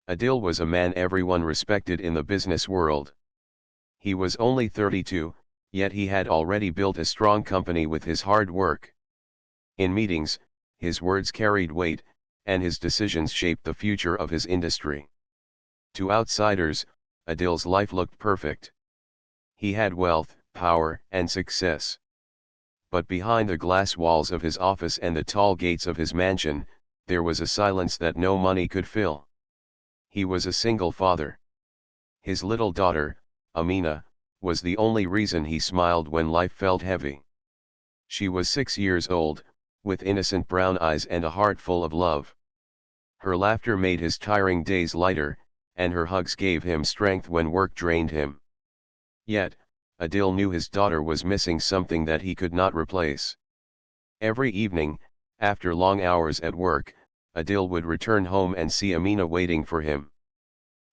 Adil was a man everyone respected in the business world. He was only 32, yet he had already built a strong company with his hard work. In meetings, his words carried weight, and his decisions shaped the future of his industry. To outsiders, Adil's life looked perfect. He had wealth, power, and success. But behind the glass walls of his office and the tall gates of his mansion, there was a silence that no money could fill. He was a single father. His little daughter, Amina, was the only reason he smiled when life felt heavy. She was 6 years old, with innocent brown eyes and a heart full of love. Her laughter made his tiring days lighter, and her hugs gave him strength when work drained him. Yet, Adil knew his daughter was missing something that he could not replace. Every evening, after long hours at work, Adil would return home and see Amina waiting for him.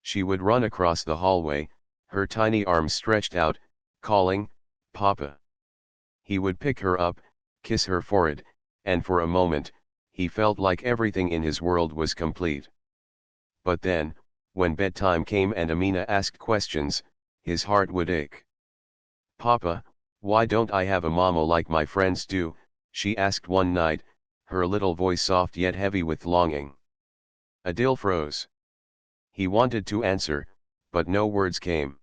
She would run across the hallway, her tiny arms stretched out, calling, "Papa." He would pick her up, kiss her forehead, and for a moment, he felt like everything in his world was complete. But then, when bedtime came and Amina asked questions, his heart would ache. "Papa, why don't I have a mama like my friends do?" she asked one night, her little voice soft yet heavy with longing. Adil froze. He wanted to answer, but no words came.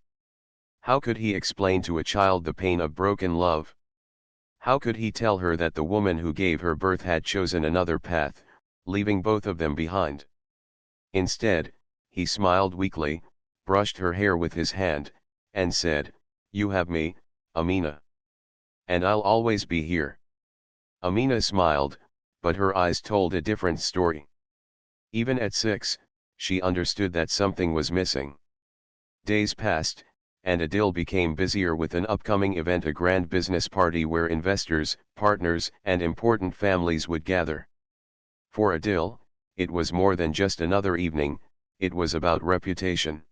How could he explain to a child the pain of broken love? How could he tell her that the woman who gave her birth had chosen another path, leaving both of them behind? Instead, he smiled weakly, brushed her hair with his hand, and said, "You have me, Amina. And I'll always be here." Amina smiled, but her eyes told a different story. Even at 6, she understood that something was missing. Days passed, and Adil became busier with an upcoming event, a grand business party where investors, partners, and important families would gather. For Adil, it was more than just another evening, it was about reputation.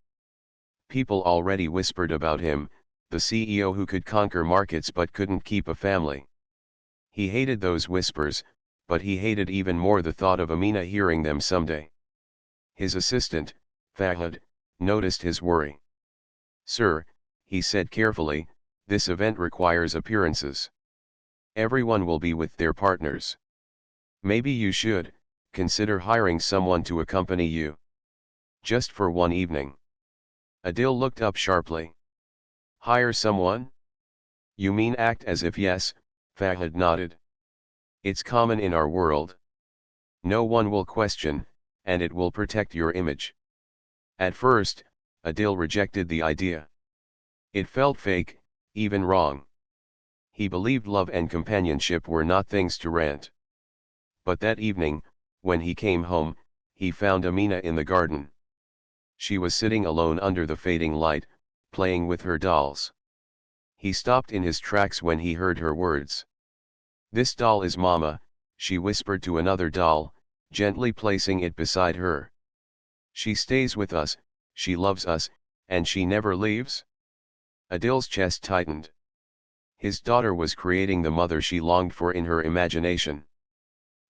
People already whispered about him, the CEO who could conquer markets but couldn't keep a family. He hated those whispers, but he hated even more the thought of Amina hearing them someday. His assistant, Fahad, noticed his worry. "Sir," he said carefully, "this event requires appearances. Everyone will be with their partners. Maybe you should consider hiring someone to accompany you. Just for one evening." Adil looked up sharply. "Hire someone? You mean act as if?" "Yes," Fahad nodded. "It's common in our world. No one will question, and it will protect your image." At first, Adil rejected the idea. It felt fake, even wrong. He believed love and companionship were not things to rent. But that evening, when he came home, he found Amina in the garden. She was sitting alone under the fading light, playing with her dolls. He stopped in his tracks when he heard her words. "This doll is Mama," she whispered to another doll, gently placing it beside her. "She stays with us, she loves us, and she never leaves?" Adil's chest tightened. His daughter was creating the mother she longed for in her imagination.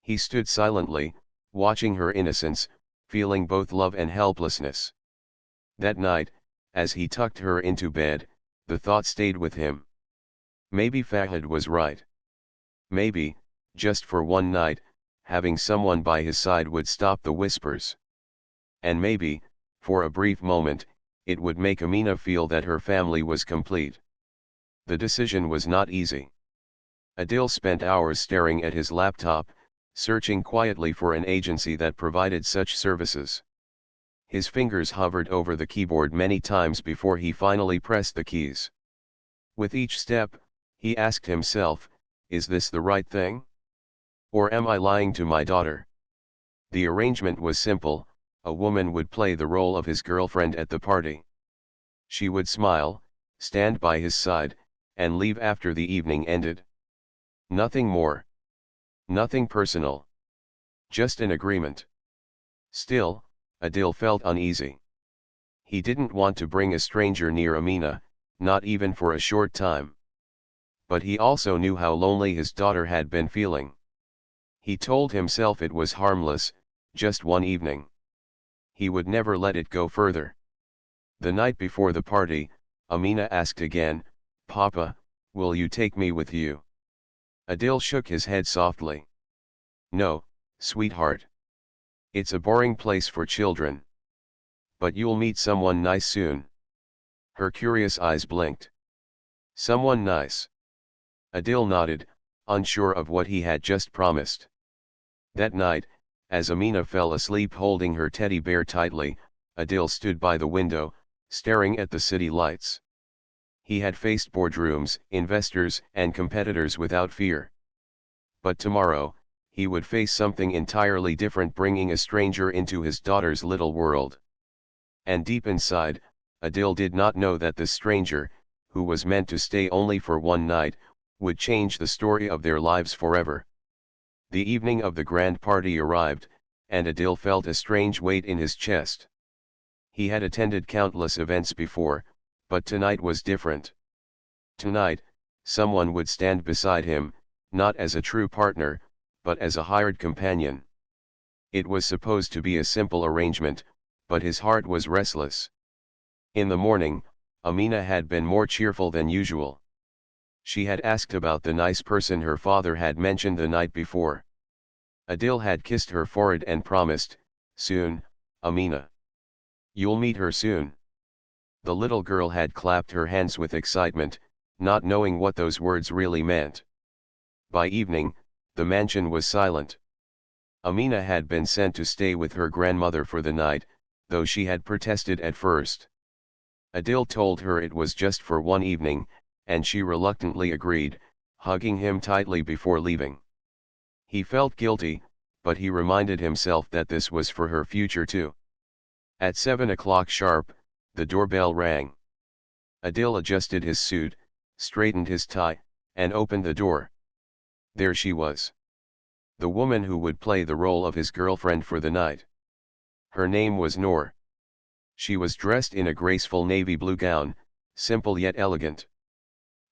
He stood silently, watching her innocence, feeling both love and helplessness. That night, as he tucked her into bed, the thought stayed with him. Maybe Fahad was right. Maybe, just for one night, having someone by his side would stop the whispers. And maybe, for a brief moment, it would make Amina feel that her family was complete. The decision was not easy. Adil spent hours staring at his laptop, searching quietly for an agency that provided such services. His fingers hovered over the keyboard many times before he finally pressed the keys. With each step, he asked himself, "Is this the right thing? Or am I lying to my daughter?" The arrangement was simple: a woman would play the role of his girlfriend at the party. She would smile, stand by his side, and leave after the evening ended. Nothing more. Nothing personal. Just an agreement. Still, Adil felt uneasy. He didn't want to bring a stranger near Amina, not even for a short time. But he also knew how lonely his daughter had been feeling. He told himself it was harmless, just one evening. He would never let it go further. The night before the party, Amina asked again, "Papa, will you take me with you?" Adil shook his head softly. "No, sweetheart. It's a boring place for children. But you'll meet someone nice soon." Her curious eyes blinked. "Someone nice?" Adil nodded, unsure of what he had just promised. That night, as Amina fell asleep holding her teddy bear tightly, Adil stood by the window, staring at the city lights. He had faced boardrooms, investors, and competitors without fear. But tomorrow, he would face something entirely different, bringing a stranger into his daughter's little world. And deep inside, Adil did not know that this stranger, who was meant to stay only for one night, would change the story of their lives forever. The evening of the grand party arrived, and Adil felt a strange weight in his chest. He had attended countless events before, but tonight was different. Tonight, someone would stand beside him, not as a true partner, but as a hired companion. It was supposed to be a simple arrangement, but his heart was restless. In the morning, Amina had been more cheerful than usual. She had asked about the nice person her father had mentioned the night before. Adil had kissed her forehead and promised, "Soon, Amina. You'll meet her soon." The little girl had clapped her hands with excitement, not knowing what those words really meant. By evening, the mansion was silent. Amina had been sent to stay with her grandmother for the night, though she had protested at first. Adil told her it was just for one evening, and she reluctantly agreed, hugging him tightly before leaving. He felt guilty, but he reminded himself that this was for her future too. At 7 o'clock sharp, the doorbell rang. Adil adjusted his suit, straightened his tie, and opened the door. There she was. The woman who would play the role of his girlfriend for the night. Her name was Noor. She was dressed in a graceful navy blue gown, simple yet elegant.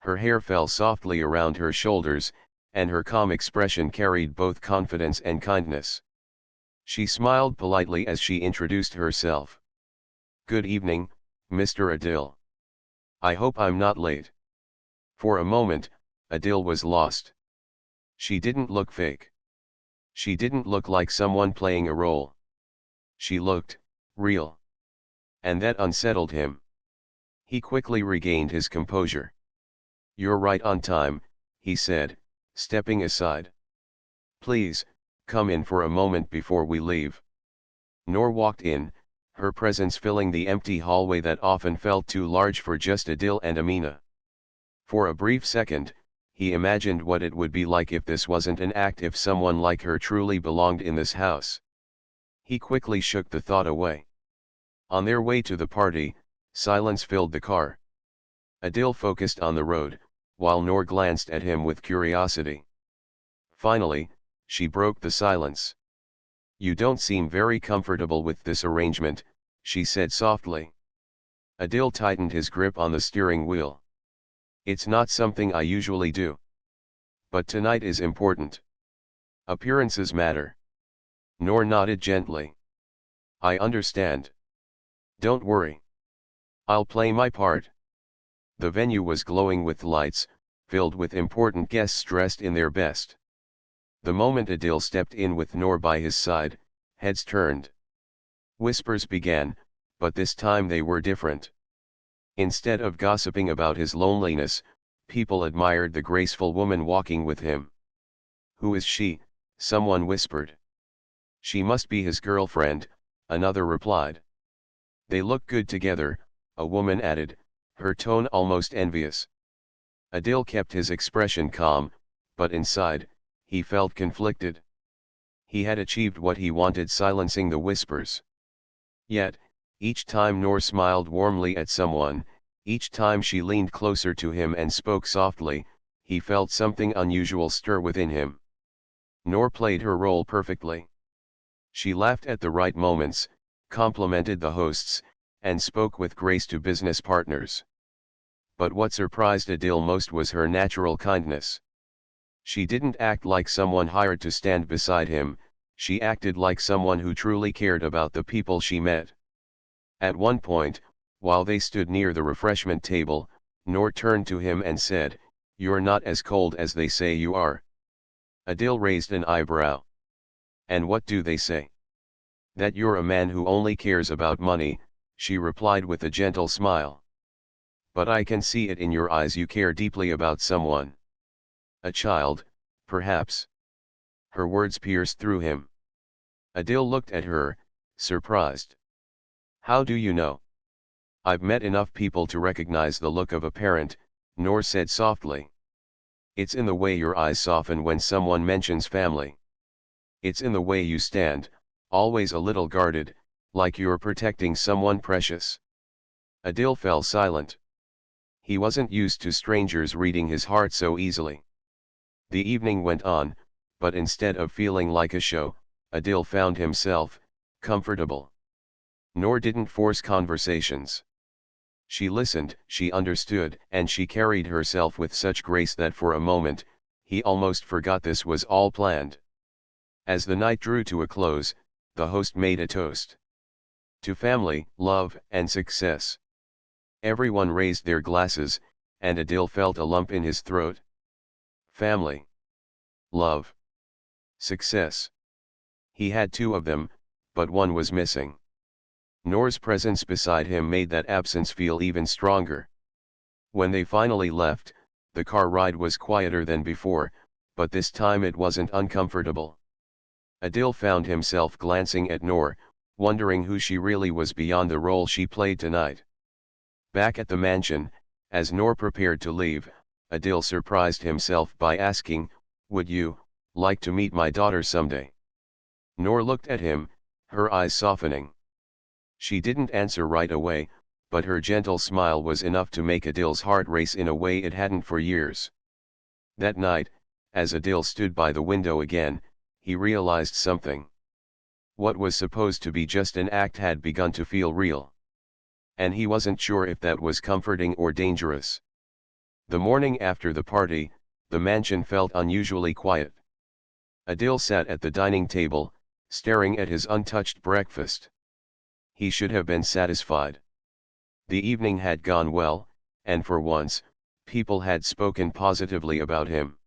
Her hair fell softly around her shoulders, and her calm expression carried both confidence and kindness. She smiled politely as she introduced herself. "Good evening, Mr. Adil. I hope I'm not late." For a moment, Adil was lost. She didn't look fake. She didn't look like someone playing a role. She looked real. And that unsettled him. He quickly regained his composure. "You're right on time," he said, stepping aside. "Please, come in for a moment before we leave." Noor walked in, her presence filling the empty hallway that often felt too large for just Adil and Amina. For a brief second, he imagined what it would be like if this wasn't an act, if someone like her truly belonged in this house. He quickly shook the thought away. On their way to the party, silence filled the car. Adil focused on the road, while Noor glanced at him with curiosity. Finally, she broke the silence. "You don't seem very comfortable with this arrangement," she said softly. Adil tightened his grip on the steering wheel. "It's not something I usually do. But tonight is important. Appearances matter." Noor nodded gently. "I understand. Don't worry. I'll play my part." The venue was glowing with lights, filled with important guests dressed in their best. The moment Adil stepped in with Noor by his side, heads turned. Whispers began, but this time they were different. Instead of gossiping about his loneliness, people admired the graceful woman walking with him. "Who is she?" someone whispered. "She must be his girlfriend," another replied. "They look good together," a woman added, her tone almost envious. Adil kept his expression calm, but inside, he felt conflicted. He had achieved what he wanted, silencing the whispers. Yet, each time Noor smiled warmly at someone, each time she leaned closer to him and spoke softly, he felt something unusual stir within him. Noor played her role perfectly. She laughed at the right moments, complimented the hosts, and spoke with grace to business partners. But what surprised Adil most was her natural kindness. She didn't act like someone hired to stand beside him, She acted like someone who truly cared about the people she met. At one point, while they stood near the refreshment table, Noor turned to him and said, "You're not as cold as they say you are." Adil raised an eyebrow. "And what do they say?" "That you're a man who only cares about money," she replied with a gentle smile. "But I can see it in your eyes, you care deeply about someone. A child, perhaps." Her words pierced through him. Adil looked at her, surprised. "How do you know?" "I've met enough people to recognize the look of a parent," Noor said softly. "It's in the way your eyes soften when someone mentions family. It's in the way you stand, always a little guarded, like you're protecting someone precious." Adil fell silent. He wasn't used to strangers reading his heart so easily. The evening went on, but instead of feeling like a show, Adil found himself comfortable. Noor didn't force conversations. She listened, she understood, and she carried herself with such grace that for a moment, he almost forgot this was all planned. As the night drew to a close, the host made a toast. To family, love, and success. Everyone raised their glasses, and Adil felt a lump in his throat. Family. Love. Success. He had two of them, but one was missing. Noor's presence beside him made that absence feel even stronger. When they finally left, the car ride was quieter than before, but this time it wasn't uncomfortable. Adil found himself glancing at Noor, wondering who she really was beyond the role she played tonight. Back at the mansion, as Noor prepared to leave, Adil surprised himself by asking, "Would you like to meet my daughter someday?" Noor looked at him, her eyes softening. She didn't answer right away, but her gentle smile was enough to make Adil's heart race in a way it hadn't for years. That night, as Adil stood by the window again, he realized something. What was supposed to be just an act had begun to feel real. And he wasn't sure if that was comforting or dangerous. The morning after the party, the mansion felt unusually quiet. Adil sat at the dining table, staring at his untouched breakfast. He should have been satisfied. The evening had gone well, and for once, people had spoken positively about him.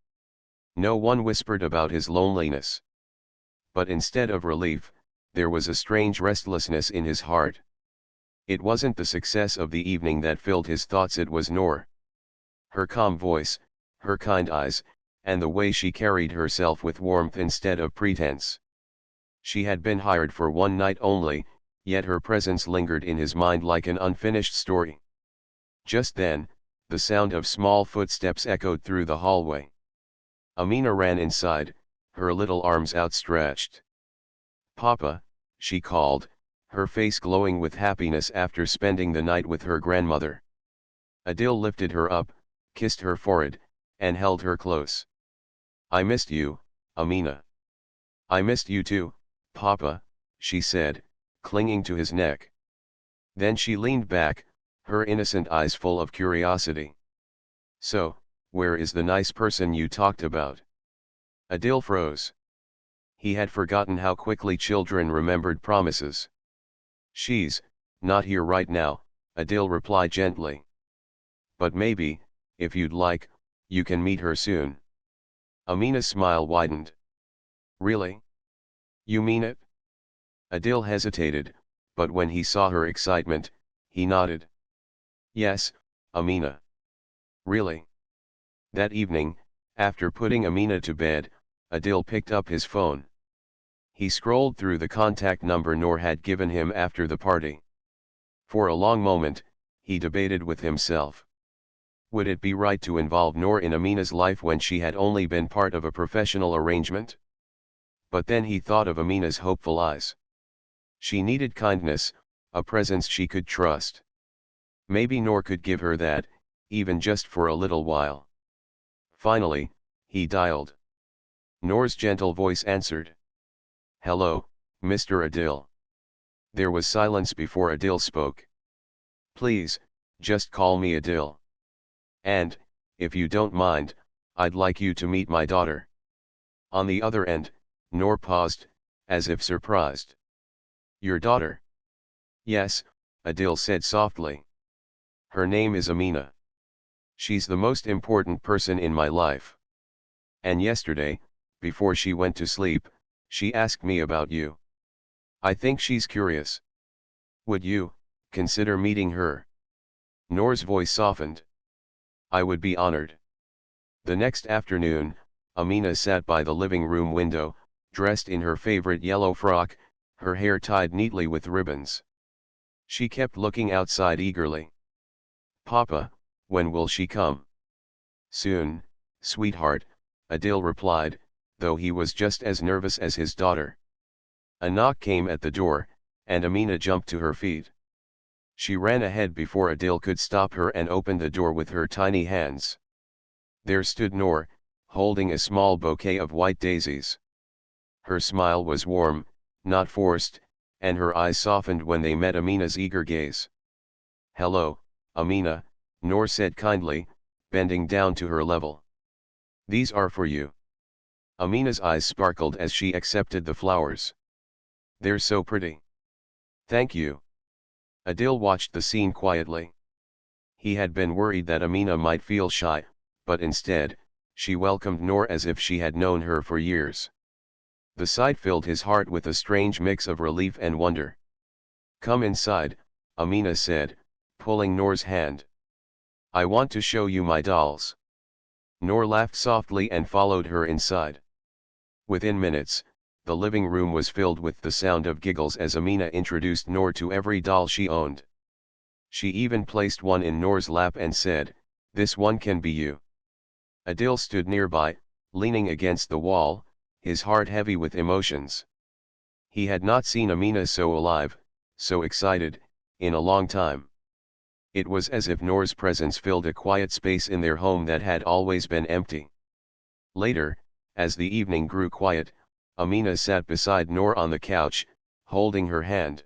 No one whispered about his loneliness. But instead of relief, there was a strange restlessness in his heart. It wasn't the success of the evening that filled his thoughts, it was Noor. Her calm voice, her kind eyes, and the way she carried herself with warmth instead of pretense. She had been hired for one night only, yet her presence lingered in his mind like an unfinished story. Just then, the sound of small footsteps echoed through the hallway. Amina ran inside, her little arms outstretched. "Papa," she called, her face glowing with happiness after spending the night with her grandmother. Adil lifted her up, kissed her forehead, and held her close. "I missed you, Amina." "I missed you too, Papa," she said, clinging to his neck. Then she leaned back, her innocent eyes full of curiosity. "So, where is the nice person you talked about?" Adil froze. He had forgotten how quickly children remembered promises. "She's not here right now," Adil replied gently. "But maybe, if you'd like, you can meet her soon." Amina's smile widened. "Really? You mean it?" Adil hesitated, but when he saw her excitement, he nodded. "Yes, Amina. Really." That evening, after putting Amina to bed, Adil picked up his phone. He scrolled through the contact number Noor had given him after the party. For a long moment, he debated with himself. Would it be right to involve Noor in Amina's life when she had only been part of a professional arrangement? But then he thought of Amina's hopeful eyes. She needed kindness, a presence she could trust. Maybe Noor could give her that, even just for a little while. Finally, he dialed. Noor's gentle voice answered. "Hello, Mr. Adil." There was silence before Adil spoke. "Please, just call me Adil. And, if you don't mind, I'd like you to meet my daughter." On the other end, Noor paused, as if surprised. Your daughter? Yes, Adil said softly. Her name is Amina. She's the most important person in my life. And yesterday, before she went to sleep, she asked me about you. I think she's curious. Would you consider meeting her? Noor's voice softened. I would be honored. The next afternoon, Amina sat by the living room window, dressed in her favorite yellow frock, her hair tied neatly with ribbons. She kept looking outside eagerly. Papa, when will she come? Soon, sweetheart, Adil replied, though he was just as nervous as his daughter. A knock came at the door, and Amina jumped to her feet. She ran ahead before Adil could stop her and opened the door with her tiny hands. There stood Noor, holding a small bouquet of white daisies. Her smile was warm, not forced, and her eyes softened when they met Amina's eager gaze. Hello, Amina, Noor said kindly, bending down to her level. These are for you. Amina's eyes sparkled as she accepted the flowers. They're so pretty. Thank you. Adil watched the scene quietly. He had been worried that Amina might feel shy, but instead, she welcomed Noor as if she had known her for years. The sight filled his heart with a strange mix of relief and wonder. Come inside, Amina said, pulling Noor's hand. I want to show you my dolls. Noor laughed softly and followed her inside. Within minutes, the living room was filled with the sound of giggles as Amina introduced Noor to every doll she owned. She even placed one in Noor's lap and said, "This one can be you." Adil stood nearby, leaning against the wall, his heart heavy with emotions. He had not seen Amina so alive, so excited, in a long time. It was as if Noor's presence filled a quiet space in their home that had always been empty. Later, as the evening grew quiet, Amina sat beside Noor on the couch, holding her hand.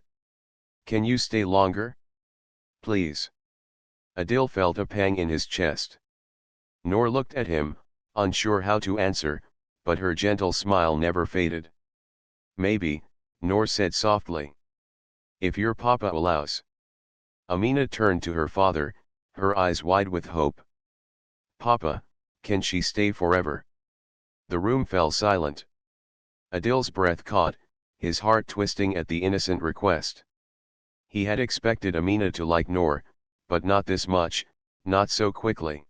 Can you stay longer? Please. Adil felt a pang in his chest. Noor looked at him, unsure how to answer, but her gentle smile never faded. Maybe, Noor said softly. If your papa allows. Amina turned to her father, her eyes wide with hope. Papa, can she stay forever? The room fell silent. Adil's breath caught, his heart twisting at the innocent request. He had expected Amina to like Noor, but not this much, not so quickly.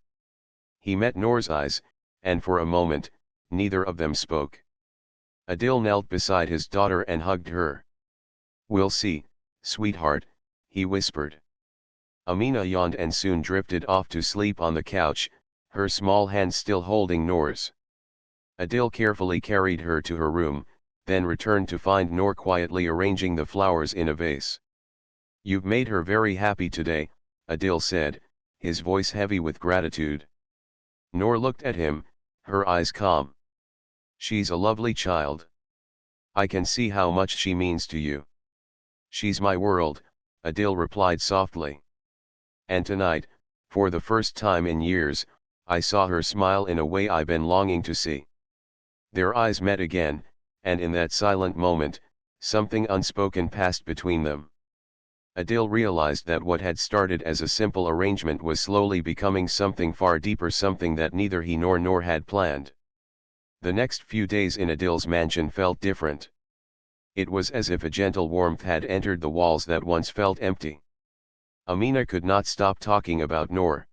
He met Noor's eyes, and for a moment, neither of them spoke. Adil knelt beside his daughter and hugged her. We'll see, sweetheart, he whispered. Amina yawned and soon drifted off to sleep on the couch, her small hand still holding Noor's. Adil carefully carried her to her room, then returned to find Noor quietly arranging the flowers in a vase. You've made her very happy today, Adil said, his voice heavy with gratitude. Noor looked at him, her eyes calm. She's a lovely child. I can see how much she means to you. She's my world, Adil replied softly. And tonight, for the first time in years, I saw her smile in a way I've been longing to see. Their eyes met again, and in that silent moment, something unspoken passed between them. Adil realized that what had started as a simple arrangement was slowly becoming something far deeper, something that neither he nor Noor had planned. The next few days in Adil's mansion felt different. It was as if a gentle warmth had entered the walls that once felt empty. Amina could not stop talking about Noor.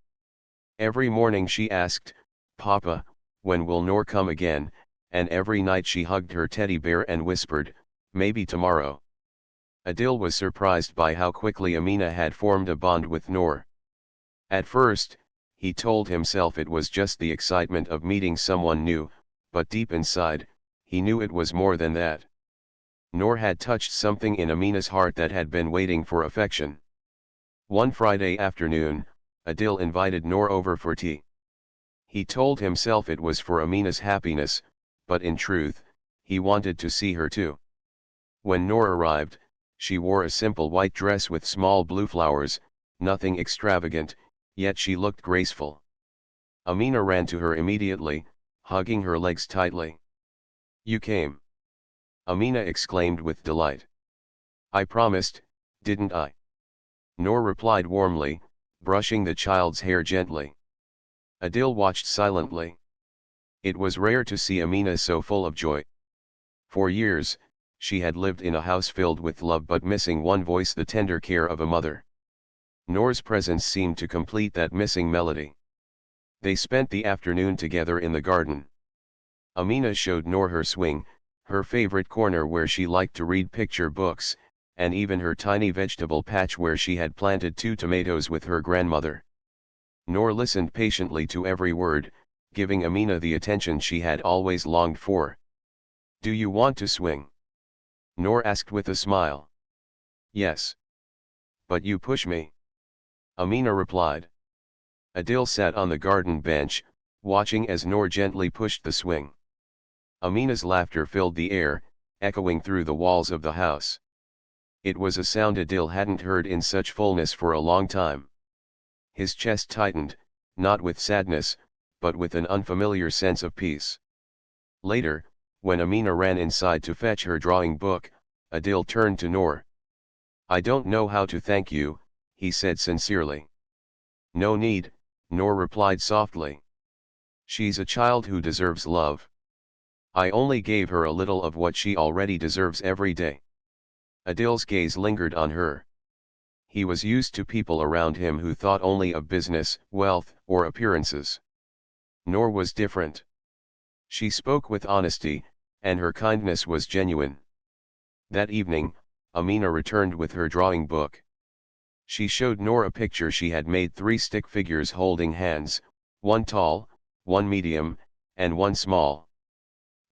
Every morning she asked, Papa, when will Noor come again? And every night she hugged her teddy bear and whispered, maybe tomorrow. Adil was surprised by how quickly Amina had formed a bond with Noor. At first, he told himself it was just the excitement of meeting someone new, but deep inside, he knew it was more than that. Noor had touched something in Amina's heart that had been waiting for affection. One Friday afternoon, Adil invited Noor over for tea. He told himself it was for Amina's happiness, but in truth, he wanted to see her too. When Noor arrived, she wore a simple white dress with small blue flowers, nothing extravagant, yet she looked graceful. Amina ran to her immediately, hugging her legs tightly. You came. Amina exclaimed with delight. I promised, didn't I? Noor replied warmly, brushing the child's hair gently. Adil watched silently. It was rare to see Amina so full of joy. For years, she had lived in a house filled with love but missing one voice, the tender care of a mother. Noor's presence seemed to complete that missing melody. They spent the afternoon together in the garden. Amina showed Noor her swing, her favorite corner where she liked to read picture books, and even her tiny vegetable patch where she had planted 2 tomatoes with her grandmother. Noor listened patiently to every word, giving Amina the attention she had always longed for. Do you want to swing? Noor asked with a smile. Yes. But you push me. Amina replied. Adil sat on the garden bench, watching as Noor gently pushed the swing. Amina's laughter filled the air, echoing through the walls of the house. It was a sound Adil hadn't heard in such fullness for a long time. His chest tightened, not with sadness, but with an unfamiliar sense of peace. Later, when Amina ran inside to fetch her drawing book, Adil turned to Noor. I don't know how to thank you, he said sincerely. No need, Noor replied softly. She's a child who deserves love. I only gave her a little of what she already deserves every day. Adil's gaze lingered on her. He was used to people around him who thought only of business, wealth, or appearances. Noor was different. She spoke with honesty, and her kindness was genuine. That evening, Amina returned with her drawing book. She showed Noor a picture she had made, 3 stick figures holding hands, one tall, one medium, and one small.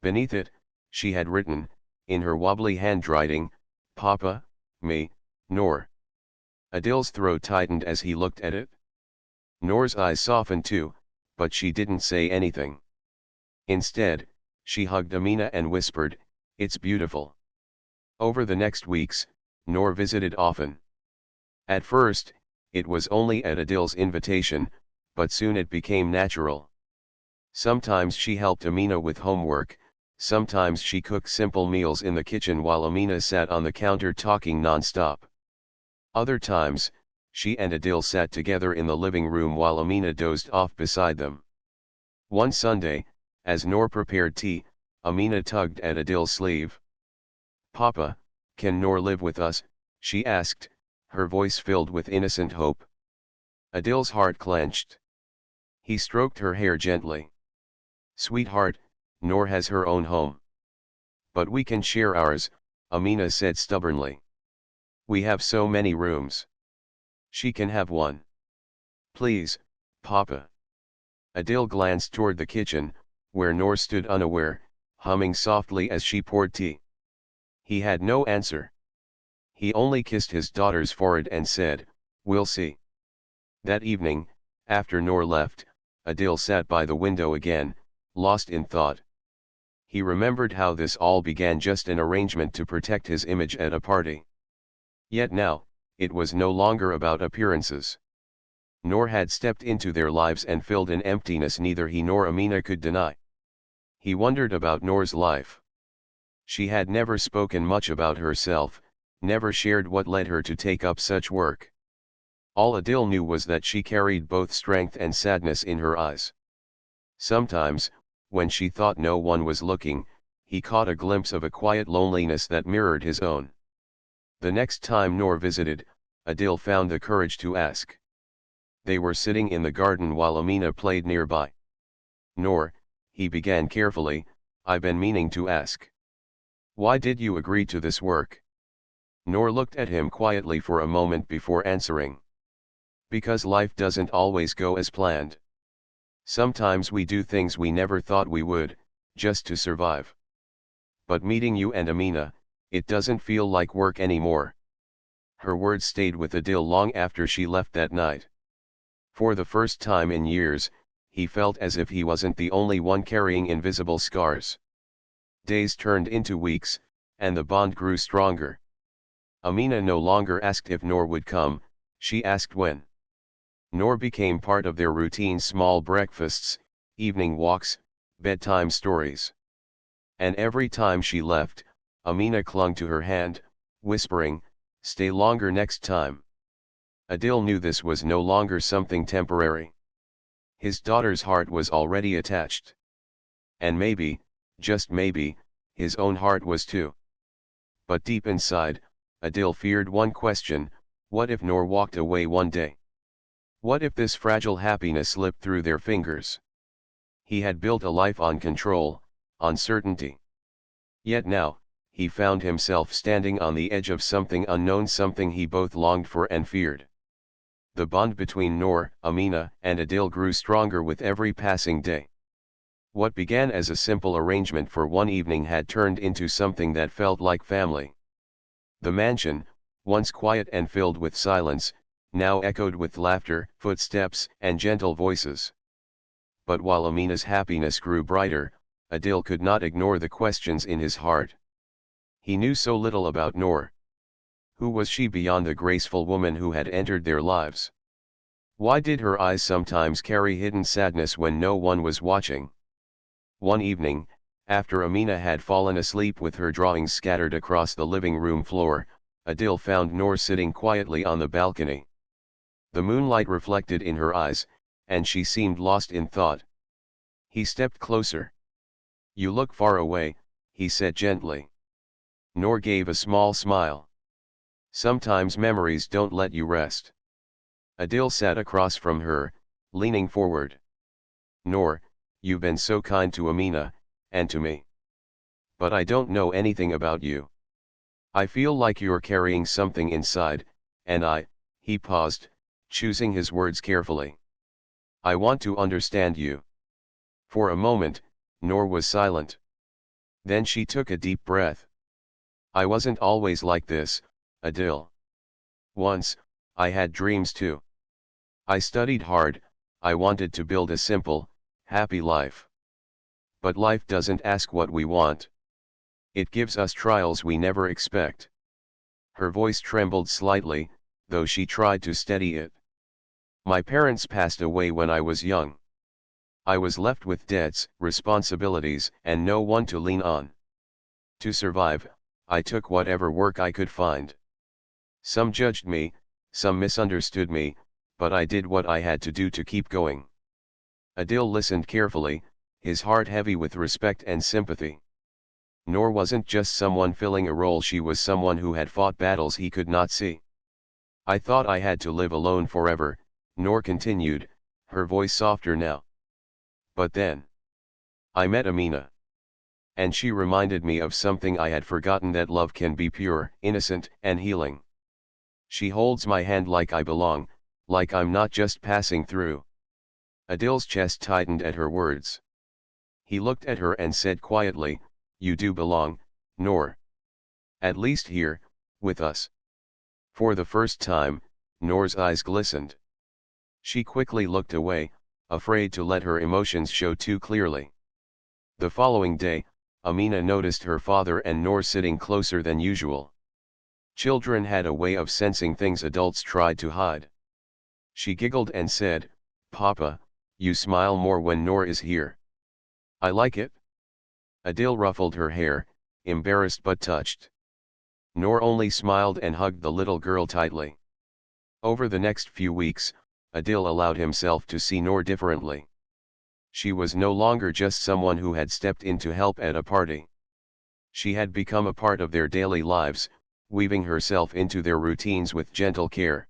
Beneath it, she had written, in her wobbly handwriting, Papa, me, Noor. Adil's throat tightened as he looked at it. Noor's eyes softened too, but she didn't say anything. Instead, she hugged Amina and whispered, It's beautiful. Over the next weeks, Noor visited often. At first, it was only at Adil's invitation, but soon it became natural. Sometimes she helped Amina with homework, sometimes she cooked simple meals in the kitchen while Amina sat on the counter talking non-stop. Other times, she and Adil sat together in the living room while Amina dozed off beside them. One Sunday, as Noor prepared tea, Amina tugged at Adil's sleeve. Papa, can Noor live with us? She asked, her voice filled with innocent hope. Adil's heart clenched. He stroked her hair gently. Sweetheart, Noor has her own home. But we can share ours, Amina said stubbornly. We have so many rooms. She can have one. Please, Papa. Adil glanced toward the kitchen, where Noor stood unaware, humming softly as she poured tea. He had no answer. He only kissed his daughter's forehead and said, We'll see. That evening, after Noor left, Adil sat by the window again, lost in thought. He remembered how this all began, just an arrangement to protect his image at a party. Yet now, it was no longer about appearances. Noor had stepped into their lives and filled an emptiness neither he nor Amina could deny. He wondered about Noor's life. She had never spoken much about herself, never shared what led her to take up such work. All Adil knew was that she carried both strength and sadness in her eyes. Sometimes, when she thought no one was looking, he caught a glimpse of a quiet loneliness that mirrored his own. The next time Noor visited, Adil found the courage to ask. They were sitting in the garden while Amina played nearby. Noor, he began carefully, I've been meaning to ask. Why did you agree to this work? Noor looked at him quietly for a moment before answering. Because life doesn't always go as planned. Sometimes we do things we never thought we would, just to survive. But meeting you and Amina, it doesn't feel like work anymore. Her words stayed with Adil long after she left that night. For the first time in years, he felt as if he wasn't the only one carrying invisible scars. Days turned into weeks, and the bond grew stronger. Amina no longer asked if Noor would come, she asked when. Noor became part of their routine: small breakfasts, evening walks, bedtime stories. And every time she left, Amina clung to her hand, whispering, "Stay longer next time." Adil knew this was no longer something temporary. His daughter's heart was already attached. And maybe, just maybe, his own heart was too. But deep inside, Adil feared one question: what if Noor walked away one day? What if this fragile happiness slipped through their fingers? He had built a life on control, on certainty. Yet now, he found himself standing on the edge of something unknown, something he both longed for and feared. The bond between Noor, Amina, and Adil grew stronger with every passing day. What began as a simple arrangement for one evening had turned into something that felt like family. The mansion, once quiet and filled with silence, now echoed with laughter, footsteps, and gentle voices. But while Amina's happiness grew brighter, Adil could not ignore the questions in his heart. He knew so little about Noor. Who was she beyond the graceful woman who had entered their lives? Why did her eyes sometimes carry hidden sadness when no one was watching? One evening, after Amina had fallen asleep with her drawings scattered across the living room floor, Adil found Noor sitting quietly on the balcony. The moonlight reflected in her eyes, and she seemed lost in thought. He stepped closer. "You look far away," he said gently. Noor gave a small smile. "Sometimes memories don't let you rest." Adil sat across from her, leaning forward. "Noor, you've been so kind to Amina, and to me. But I don't know anything about you. I feel like you're carrying something inside, and he paused, choosing his words carefully. "I want to understand you." For a moment, Noor was silent. Then she took a deep breath. "I wasn't always like this, Adil. Once, I had dreams too. I studied hard, I wanted to build a simple, happy life. But life doesn't ask what we want. It gives us trials we never expect." Her voice trembled slightly, though she tried to steady it. "My parents passed away when I was young. I was left with debts, responsibilities, and no one to lean on. To survive, I took whatever work I could find. Some judged me, some misunderstood me, but I did what I had to do to keep going." Adil listened carefully, his heart heavy with respect and sympathy. Noor wasn't just someone filling a role, she was someone who had fought battles he could not see. "I thought I had to live alone forever," Noor continued, her voice softer now. "But then I met Amina. And she reminded me of something I had forgotten, that love can be pure, innocent, and healing. She holds my hand like I belong, like I'm not just passing through." Adil's chest tightened at her words. He looked at her and said quietly, "You do belong, Noor. At least here, with us." For the first time, Noor's eyes glistened. She quickly looked away, afraid to let her emotions show too clearly. The following day, Amina noticed her father and Noor sitting closer than usual. Children had a way of sensing things adults tried to hide. She giggled and said, "Papa, you smile more when Noor is here." "I like it." Adil ruffled her hair, embarrassed but touched. Noor only smiled and hugged the little girl tightly. Over the next few weeks, Adil allowed himself to see Noor differently. She was no longer just someone who had stepped in to help at a party. She had become a part of their daily lives, weaving herself into their routines with gentle care.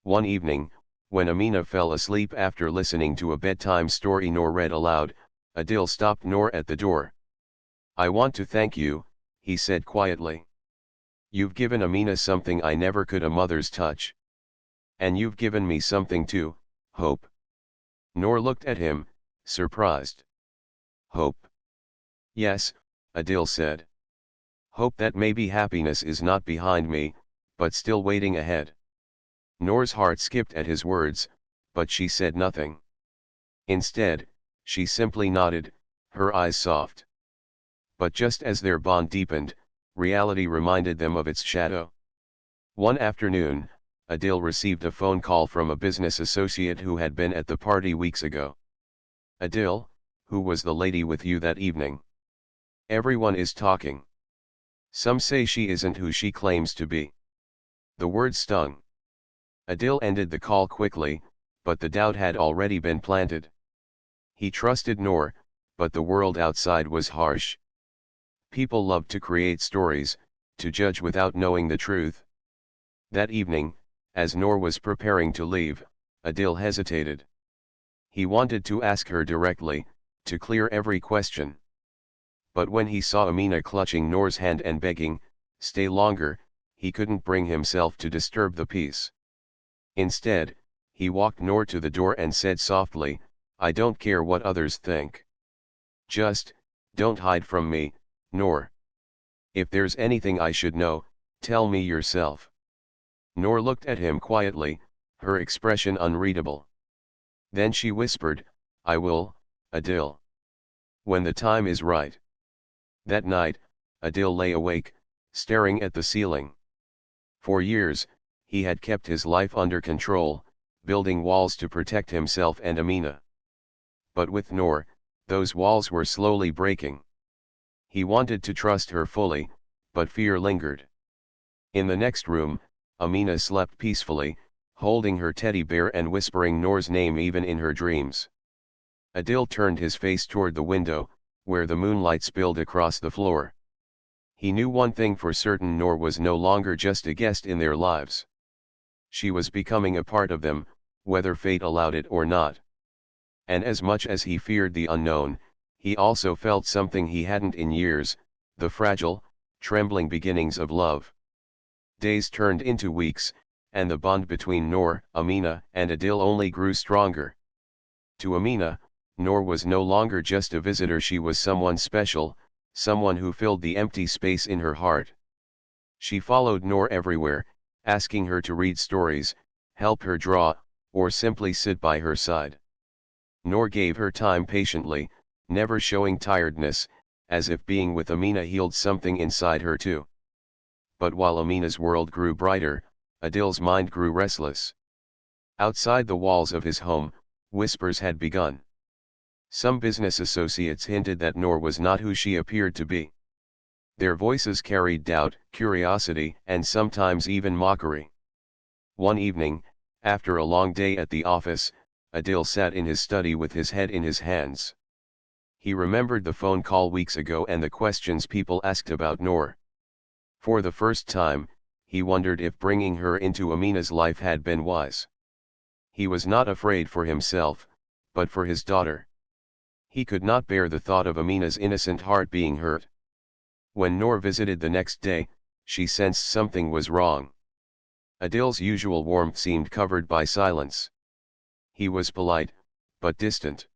One evening, when Amina fell asleep after listening to a bedtime story Noor read aloud, Adil stopped Noor at the door. "I want to thank you," he said quietly. "You've given Amina something I never could, a mother's touch. And you've given me something too, hope." Noor looked at him, surprised. "Hope?" "Yes," Adil said. "Hope that maybe happiness is not behind me, but still waiting ahead." Noor's heart skipped at his words, but she said nothing. Instead, she simply nodded, her eyes soft. But just as their bond deepened, reality reminded them of its shadow. One afternoon, Adil received a phone call from a business associate who had been at the party weeks ago. "Adil, who was the lady with you that evening? Everyone is talking." Some say she isn't who she claims to be. The word stung. Adil ended the call quickly, but the doubt had already been planted. He trusted Noor, but the world outside was harsh. People loved to create stories, to judge without knowing the truth. That evening, as Noor was preparing to leave, Adil hesitated. He wanted to ask her directly, to clear every question. But when he saw Amina clutching Noor's hand and begging, "Stay longer," he couldn't bring himself to disturb the peace. Instead, he walked Noor to the door and said softly, "I don't care what others think. Just, don't hide from me, Noor. If there's anything I should know, tell me yourself." Noor looked at him quietly, her expression unreadable. Then she whispered, "I will, Adil. When the time is right." That night, Adil lay awake, staring at the ceiling. For years, he had kept his life under control, building walls to protect himself and Amina. But with Noor, those walls were slowly breaking. He wanted to trust her fully, but fear lingered. In the next room, Amina slept peacefully, holding her teddy bear and whispering Noor's name even in her dreams. Adil turned his face toward the window, where the moonlight spilled across the floor. He knew one thing for certain: Noor was no longer just a guest in their lives. She was becoming a part of them, whether fate allowed it or not. And as much as he feared the unknown, he also felt something he hadn't in years: the fragile, trembling beginnings of love. Days turned into weeks, and the bond between Noor, Amina, and Adil only grew stronger. To Amina, Noor was no longer just a visitor. She was someone special, someone who filled the empty space in her heart. She followed Noor everywhere, asking her to read stories, help her draw, or simply sit by her side. Noor gave her time patiently, never showing tiredness, as if being with Amina healed something inside her too. But while Amina's world grew brighter, Adil's mind grew restless. Outside the walls of his home, whispers had begun. Some business associates hinted that Noor was not who she appeared to be. Their voices carried doubt, curiosity, and sometimes even mockery. One evening, after a long day at the office, Adil sat in his study with his head in his hands. He remembered the phone call weeks ago and the questions people asked about Noor. For the first time, he wondered if bringing her into Amina's life had been wise. He was not afraid for himself, but for his daughter. He could not bear the thought of Amina's innocent heart being hurt. When Noor visited the next day, she sensed something was wrong. Adil's usual warmth seemed covered by silence. He was polite, but distant.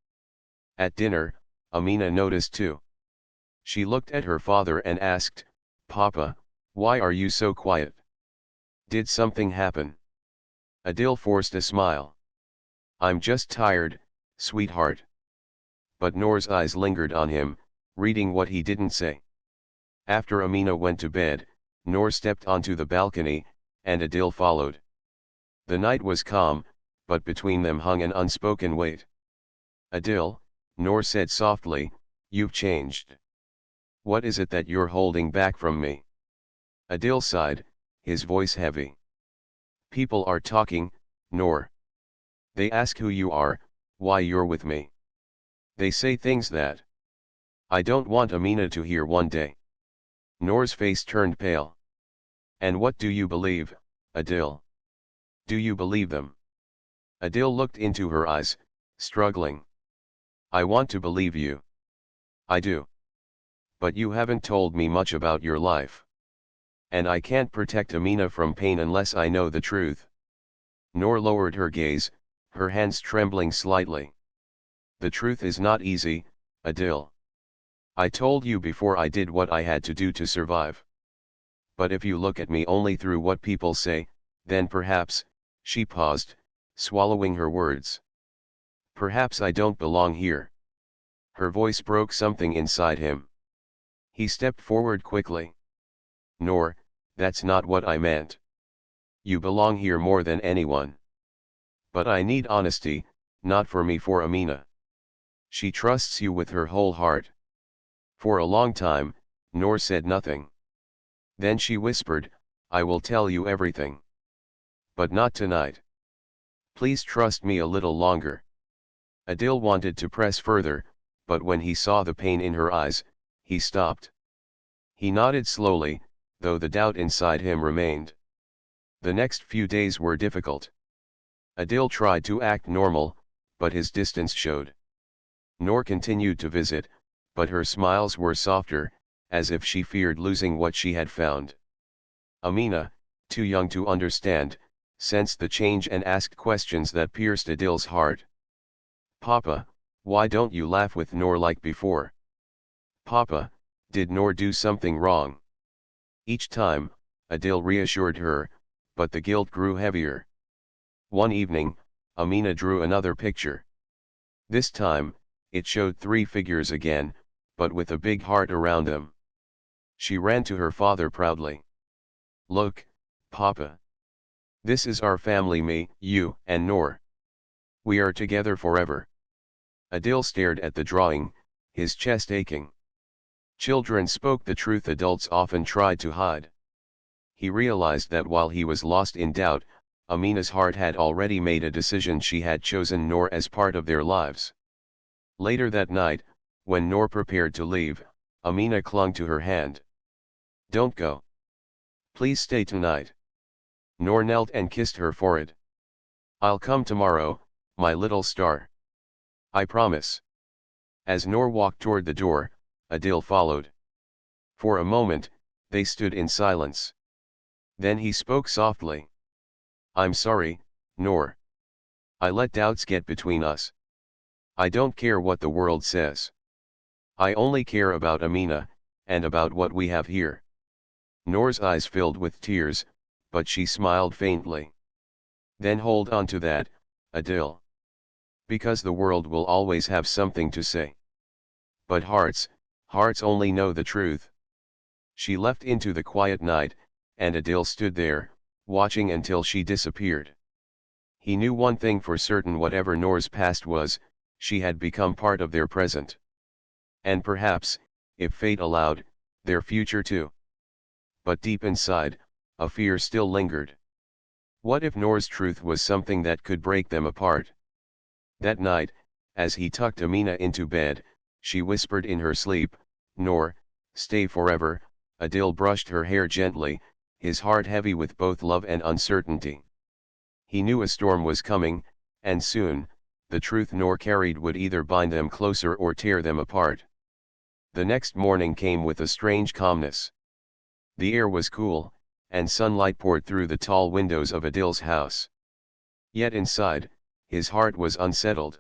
At dinner, Amina noticed too. She looked at her father and asked, "Papa, why are you so quiet? Did something happen?" Adil forced a smile. "I'm just tired, sweetheart." But Noor's eyes lingered on him, reading what he didn't say. After Amina went to bed, Noor stepped onto the balcony, and Adil followed. The night was calm, but between them hung an unspoken weight. "Adil," Noor said softly, "you've changed. What is it that you're holding back from me?" Adil sighed, his voice heavy. "People are talking, Noor. They ask who you are, why you're with me. They say things that I don't want Amina to hear one day." Noor's face turned pale. "And what do you believe, Adil? Do you believe them?" Adil looked into her eyes, struggling. "I want to believe you. I do. But you haven't told me much about your life. And I can't protect Amina from pain unless I know the truth." Noor lowered her gaze, her hands trembling slightly. "The truth is not easy, Adil. I told you before, I did what I had to do to survive. But if you look at me only through what people say, then perhaps," she paused, swallowing her words, "perhaps I don't belong here." Her voice broke something inside him. He stepped forward quickly. "Noor, that's not what I meant. You belong here more than anyone. But I need honesty, not for me, for Amina. She trusts you with her whole heart." For a long time, Noor said nothing. Then she whispered, "I will tell you everything. But not tonight. Please trust me a little longer." Adil wanted to press further, but when he saw the pain in her eyes, he stopped. He nodded slowly, though the doubt inside him remained. The next few days were difficult. Adil tried to act normal, but his distance showed. Noor continued to visit, but her smiles were softer, as if she feared losing what she had found. Amina, too young to understand, sensed the change and asked questions that pierced Adil's heart. "Papa, why don't you laugh with Noor like before? Papa, did Noor do something wrong?" Each time, Adil reassured her, but the guilt grew heavier. One evening, Amina drew another picture. This time, it showed three figures again, but with a big heart around them. She ran to her father proudly. "Look, Papa. This is our family, me, you, and Noor. We are together forever." Adil stared at the drawing, his chest aching. Children spoke the truth adults often tried to hide. He realized that while he was lost in doubt, Amina's heart had already made a decision. She had chosen Noor as part of their lives. Later that night, when Noor prepared to leave, Amina clung to her hand. "Don't go. Please stay tonight." Noor knelt and kissed her forehead. "I'll come tomorrow, my little star. I promise." As Noor walked toward the door, Adil followed. For a moment, they stood in silence. Then he spoke softly. "I'm sorry, Noor. I let doubts get between us. I don't care what the world says. I only care about Amina, and about what we have here." Noor's eyes filled with tears, but she smiled faintly. "Then hold on to that, Adil. Because the world will always have something to say. But hearts only know the truth." She left into the quiet night, and Adil stood there, watching until she disappeared. He knew one thing for certain: whatever Noor's past was, she had become part of their present. And perhaps, if fate allowed, their future too. But deep inside, a fear still lingered. What if Noor's truth was something that could break them apart? That night, as he tucked Amina into bed, she whispered in her sleep, "Noor, stay forever." Adil brushed her hair gently, his heart heavy with both love and uncertainty. He knew a storm was coming, and soon, the truth Noor carried would either bind them closer or tear them apart. The next morning came with a strange calmness. The air was cool, and sunlight poured through the tall windows of Adil's house. Yet inside, his heart was unsettled.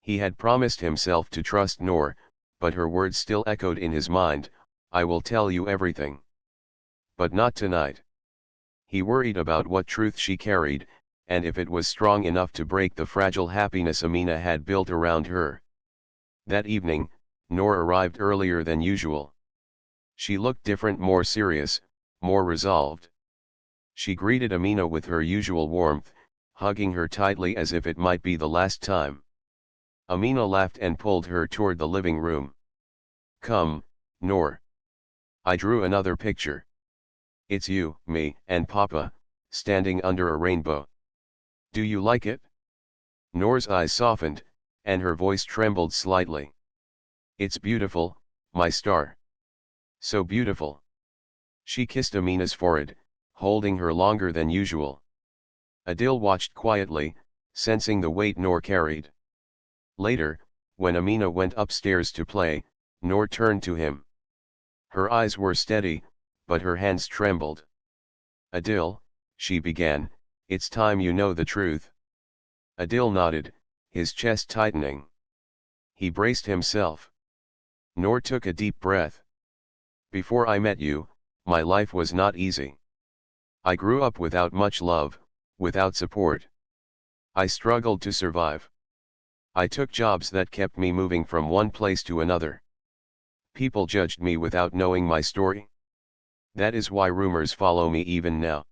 He had promised himself to trust Noor, but her words still echoed in his mind, "I will tell you everything. But not tonight." He worried about what truth she carried, and if it was strong enough to break the fragile happiness Amina had built around her. That evening, Noor arrived earlier than usual. She looked different, more serious, more resolved. She greeted Amina with her usual warmth, hugging her tightly as if it might be the last time. Amina laughed and pulled her toward the living room. "Come, Noor. I drew another picture. It's you, me, and Papa, standing under a rainbow. Do you like it?" Noor's eyes softened, and her voice trembled slightly. "It's beautiful, my star. So beautiful." She kissed Amina's forehead, holding her longer than usual. Adil watched quietly, sensing the weight Noor carried. Later, when Amina went upstairs to play, Noor turned to him. Her eyes were steady, but her hands trembled. "Adil," she began, "it's time you know the truth." Adil nodded, his chest tightening. He braced himself. Noor took a deep breath. "Before I met you, my life was not easy. I grew up without much love, without support. I struggled to survive. I took jobs that kept me moving from one place to another. People judged me without knowing my story. That is why rumors follow me even now."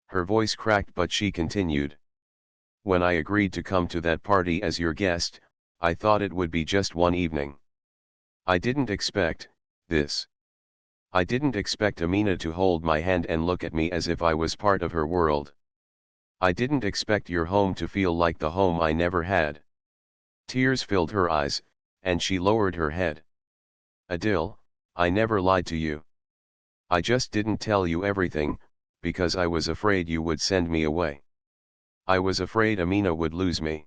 Her voice cracked, but she continued. "When I agreed to come to that party as your guest, I thought it would be just one evening. I didn't expect this. I didn't expect Amina to hold my hand and look at me as if I was part of her world. I didn't expect your home to feel like the home I never had. Tears filled her eyes, and she lowered her head. Adil, I never lied to you. I just didn't tell you everything, because I was afraid you would send me away. I was afraid Amina would lose me.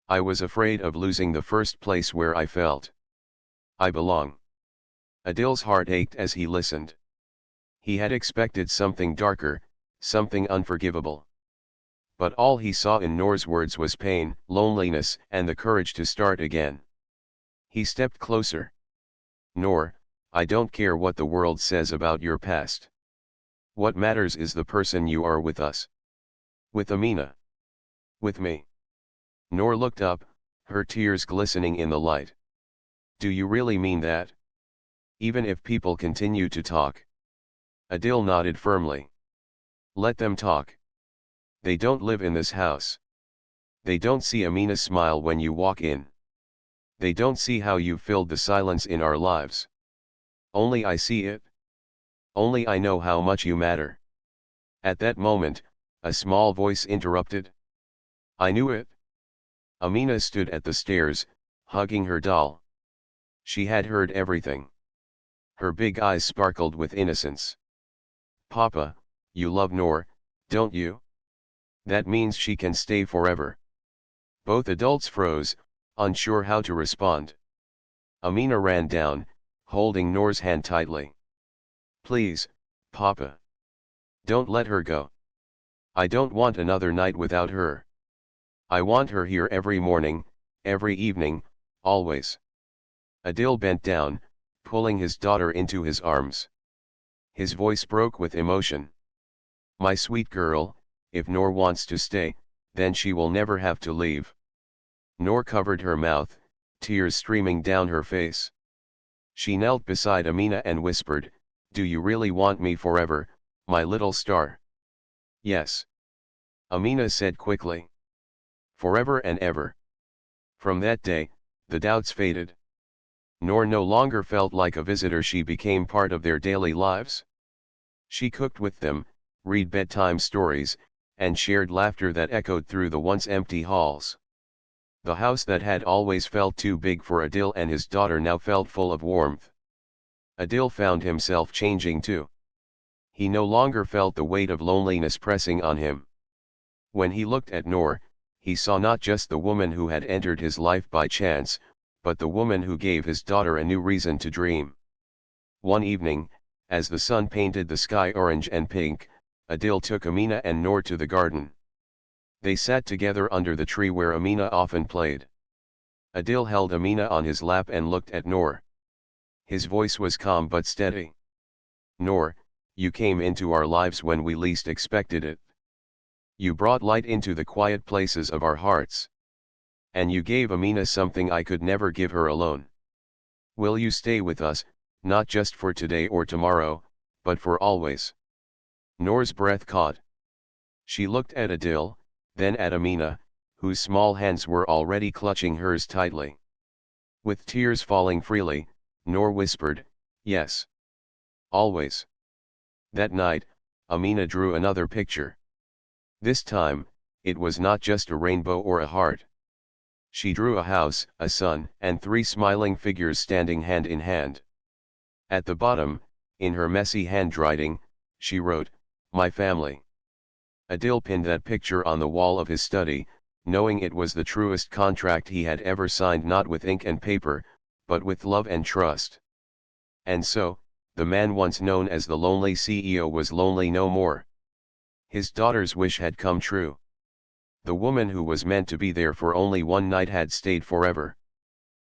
I was afraid of losing the first place where I felt I belong. Adil's heart ached as he listened. He had expected something darker, something unforgivable. But all he saw in Noor's words was pain, loneliness, and the courage to start again. He stepped closer. Noor, I don't care what the world says about your past. What matters is the person you are with us. With Amina. With me. Noor looked up, her tears glistening in the light. Do you really mean that? Even if people continue to talk? Adil nodded firmly. Let them talk. They don't live in this house. They don't see Amina's smile when you walk in. They don't see how you filled the silence in our lives. Only I see it. Only I know how much you matter. At that moment, a small voice interrupted. I knew it. Amina stood at the stairs, hugging her doll. She had heard everything. Her big eyes sparkled with innocence. Papa, you love Noor, don't you? That means she can stay forever. Both adults froze, unsure how to respond. Amina ran down, holding Noor's hand tightly. Please, Papa. Don't let her go. I don't want another night without her. I want her here every morning, every evening, always. Adil bent down, pulling his daughter into his arms. His voice broke with emotion. My sweet girl, if Noor wants to stay, then she will never have to leave. Noor covered her mouth, tears streaming down her face. She knelt beside Amina and whispered, Do you really want me forever, my little star? Yes. Amina said quickly. Forever and ever. From that day, the doubts faded. Noor no longer felt like a visitor, she became part of their daily lives. She cooked with them, read bedtime stories, and shared laughter that echoed through the once empty halls. The house that had always felt too big for Adil and his daughter now felt full of warmth. Adil found himself changing too. He no longer felt the weight of loneliness pressing on him. When he looked at Noor, he saw not just the woman who had entered his life by chance, but the woman who gave his daughter a new reason to dream. One evening, as the sun painted the sky orange and pink, Adil took Amina and Noor to the garden. They sat together under the tree where Amina often played. Adil held Amina on his lap and looked at Noor. His voice was calm but steady. Noor, you came into our lives when we least expected it. You brought light into the quiet places of our hearts. And you gave Amina something I could never give her alone. Will you stay with us, not just for today or tomorrow, but for always? Noor's breath caught. She looked at Adil, then at Amina, whose small hands were already clutching hers tightly. With tears falling freely, Noor whispered, Yes. Always. That night, Amina drew another picture. This time, it was not just a rainbow or a heart. She drew a house, a sun, and 3 smiling figures standing hand in hand. At the bottom, in her messy handwriting, she wrote, My family. Adil pinned that picture on the wall of his study, knowing it was the truest contract he had ever signed, not with ink and paper, but with love and trust. And so, the man once known as the lonely CEO was lonely no more. His daughter's wish had come true. The woman who was meant to be there for only one night had stayed forever.